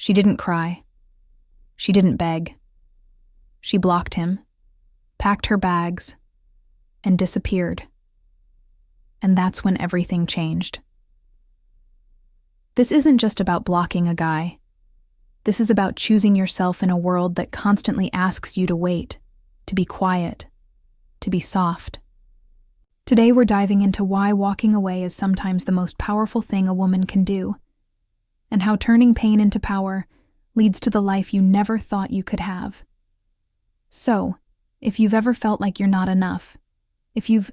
She didn't cry. She didn't beg. She blocked him, packed her bags, and disappeared. And that's when everything changed. This isn't just about blocking a guy. This is about choosing yourself in a world that constantly asks you to wait, to be quiet, to be soft. Today we're diving into why walking away is sometimes the most powerful thing a woman can do, and how turning pain into power leads to the life you never thought you could have. So, if you've ever felt like you're not enough, if you've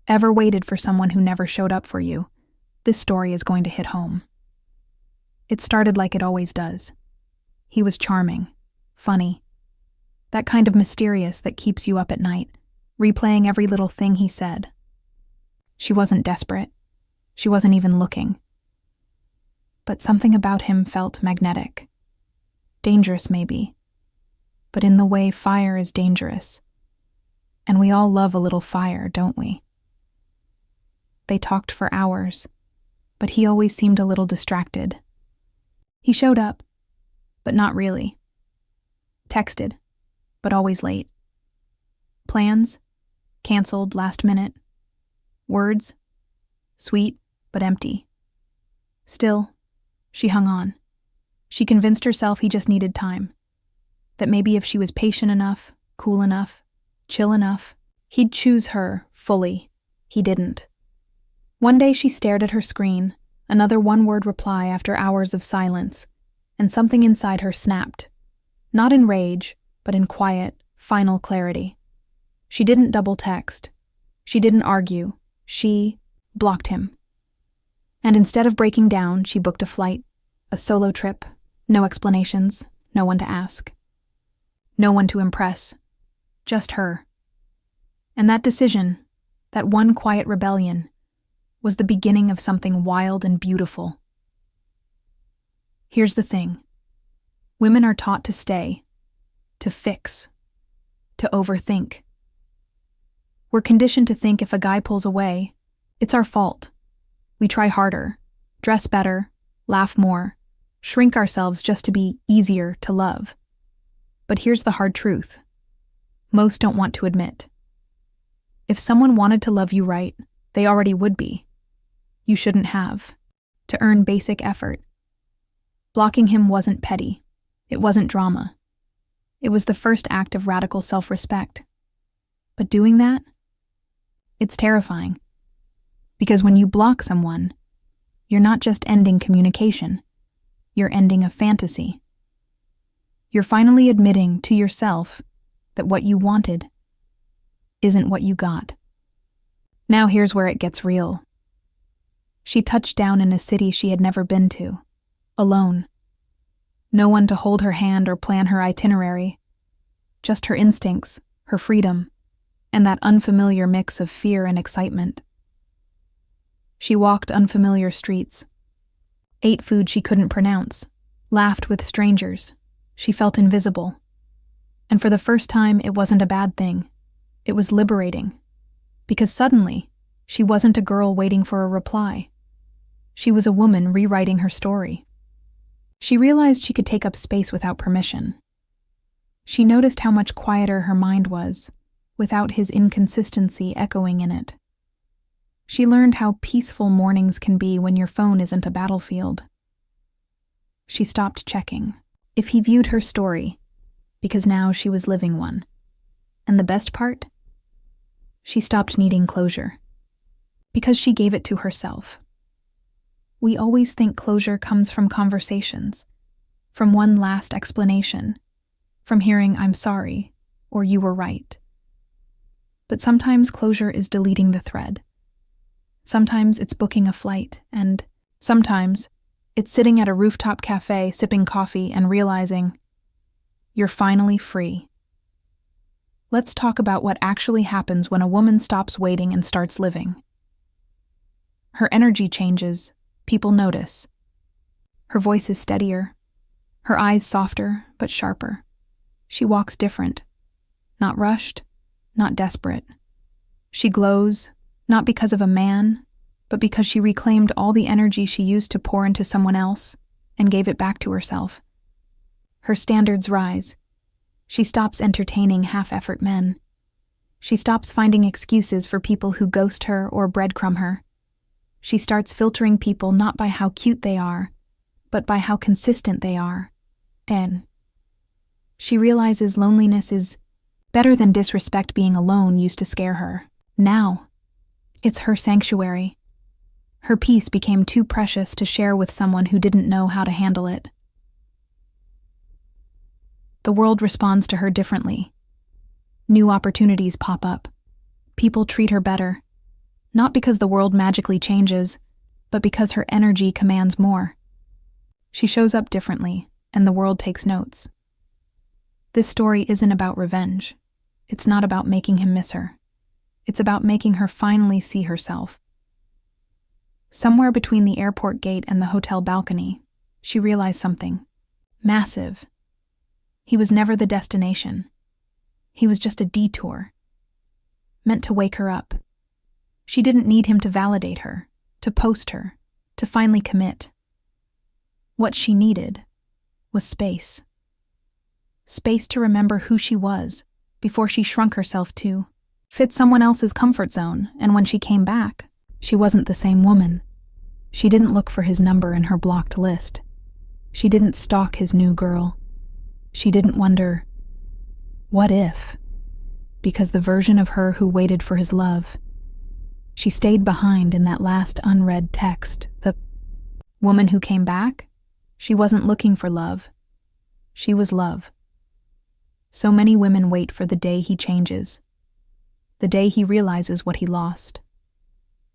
ever waited for someone who never showed up for you, this story is going to hit home. It started like it always does. He was charming, funny, that kind of mysterious that keeps you up at night, replaying every little thing he said. She wasn't desperate. She wasn't even looking. But something about him felt magnetic. Dangerous, maybe. But in the way fire is dangerous. And we all love a little fire, don't we? They talked for hours, but he always seemed a little distracted. He showed up, but not really. Texted, but always late. Plans? Canceled last minute. Words? Sweet, but empty. Still, she hung on. She convinced herself he just needed time. That maybe if she was patient enough, cool enough, chill enough, he'd choose her fully. He didn't. One day she stared at her screen, another one-word reply after hours of silence, and something inside her snapped. Not in rage, but in quiet, final clarity. She didn't double text. She didn't argue. She blocked him. And instead of breaking down, she booked a flight, a solo trip, no explanations, no one to ask. No one to impress. Just her. And that decision, that one quiet rebellion, was the beginning of something wild and beautiful. Here's the thing. Women are taught to stay, to fix, to overthink. We're conditioned to think if a guy pulls away, it's our fault. We try harder, dress better, laugh more, shrink ourselves just to be easier to love. But here's the hard truth. Most don't want to admit. If someone wanted to love you right, they already would be. You shouldn't have. To earn basic effort. Blocking him wasn't petty. It wasn't drama. It was the first act of radical self-respect. But doing that? It's terrifying. Because when you block someone, you're not just ending communication. You're ending a fantasy. You're finally admitting to yourself that what you wanted isn't what you got. Now here's where it gets real. She touched down in a city she had never been to, alone. No one to hold her hand or plan her itinerary. Just her instincts, her freedom, and that unfamiliar mix of fear and excitement. She walked unfamiliar streets, ate food she couldn't pronounce, laughed with strangers. She felt invisible. And for the first time, it wasn't a bad thing. It was liberating. Because suddenly, she wasn't a girl waiting for a reply. She was a woman rewriting her story. She realized she could take up space without permission. She noticed how much quieter her mind was, without his inconsistency echoing in it. She learned how peaceful mornings can be when your phone isn't a battlefield. She stopped checking if he viewed her story, because now she was living one. And the best part? She stopped needing closure, because she gave it to herself. We always think closure comes from conversations, from one last explanation, from hearing "I'm sorry" or "you were right." But sometimes closure is deleting the thread. Sometimes it's booking a flight, and sometimes it's sitting at a rooftop cafe sipping coffee and realizing you're finally free. Let's talk about what actually happens when a woman stops waiting and starts living. Her energy changes. People notice. Her voice is steadier, her eyes softer but sharper. She walks different, not rushed, not desperate. She glows, not because of a man, but because she reclaimed all the energy she used to pour into someone else and gave it back to herself. Her standards rise. She stops entertaining half-effort men. She stops finding excuses for people who ghost her or breadcrumb her. She starts filtering people not by how cute they are, but by how consistent they are. And she realizes loneliness is better than disrespect. Being alone used to scare her. Now, it's her sanctuary. Her peace became too precious to share with someone who didn't know how to handle it. The world responds to her differently. New opportunities pop up. People treat her better. Not because the world magically changes, but because her energy commands more. She shows up differently, and the world takes notes. This story isn't about revenge. It's not about making him miss her. It's about making her finally see herself. Somewhere between the airport gate and the hotel balcony, she realized something massive. He was never the destination. He was just a detour, meant to wake her up. She didn't need him to validate her, to post her, to finally commit. What she needed was space. Space to remember who she was before she shrunk herself to fit someone else's comfort zone, and when she came back, she wasn't the same woman. She didn't look for his number in her blocked list. She didn't stalk his new girl. She didn't wonder, what if? Because the version of her who waited for his love. She stayed behind in that last unread text. The woman who came back? She wasn't looking for love. She was love. So many women wait for the day he changes. The day he realizes what he lost.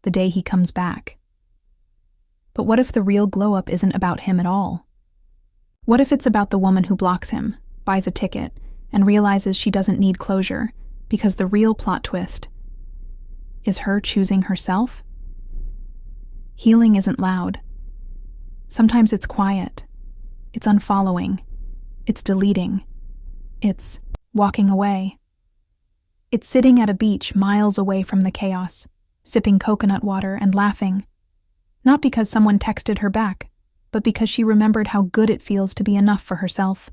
The day he comes back. But what if the real glow-up isn't about him at all? What if it's about the woman who blocks him, buys a ticket, and realizes she doesn't need closure because the real plot twist is her choosing herself? Healing isn't loud. Sometimes it's quiet. It's unfollowing. It's deleting. It's walking away. It's sitting at a beach miles away from the chaos, sipping coconut water and laughing. Not because someone texted her back, but because she remembered how good it feels to be enough for herself.